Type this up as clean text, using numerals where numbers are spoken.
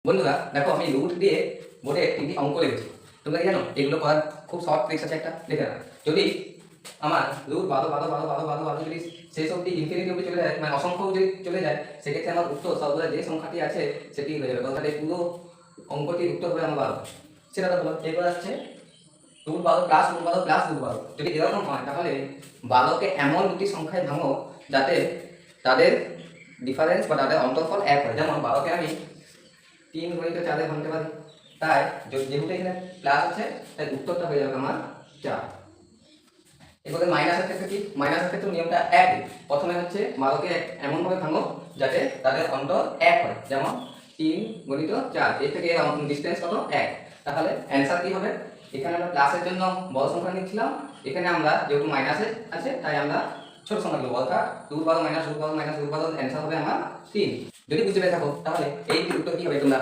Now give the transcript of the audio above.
বন্ধুরা দেখো, আমি রুট দিয়ে বোর্ডে তিনটি অঙ্ক লিখেছি। তোমরা কি জানো এগুলো করার খুব শর্ট ট্রিক্স আছে একটা, দেখে না। যদি আমার রুট বারো যদি শেষ অব্দি ইনফিনিটি অব্দি চলে যায়, মানে অসংখ্য যদি চলে যায়, সেক্ষেত্রে আমার উত্তর সর্বদা যে সংখ্যাটি আছে সেটি হয়ে যাবে। কথাটা পুরো অঙ্কটির উত্তর হবে আমার 12। সেটা তো হলো। এরপর আসছে root 12 plus root 12 plus root 12। যদি এরকম হয় তাহলে 12কে এমন দুটি সংখ্যায় ভাঙো যাতে তাদের ডিফারেন্স বা তাদের অন্তর্ফল এক হয়। যেমন 12কে আমি 3 গুণিত 4 ভাঙতে পারি, তাই যেহেতু এখানে প্লাস আছে তাই উত্তরটা হয়ে যাবে আমার 4। এরপরে মাইনাসের ক্ষেত্রে কি? মাইনাসের ক্ষেত্রে নিয়মটা একই। প্রথমে হচ্ছে 12কে এমনভাবে ভাঙো যাতে তাদের অন্তর এক হয়। যেমন 3 গুণিত 4, এর থেকে ডিসটেন্স কত? 1। তাহলে অ্যান্সার কি হবে? এখানে আমরা প্লাসের জন্য বড় সংখ্যা নিচ্ছিলাম, এখানে আমরা যেহেতু মাইনাসে আছে তাই আমরা ছোট সংখ্যা নেব, অর্থাৎ root 12 minus root 12 minus root 12, answer হবে আমার 3। যদি বুঝতে পেরে থাকো তাহলে এই উত্তর কি হবে তোমরা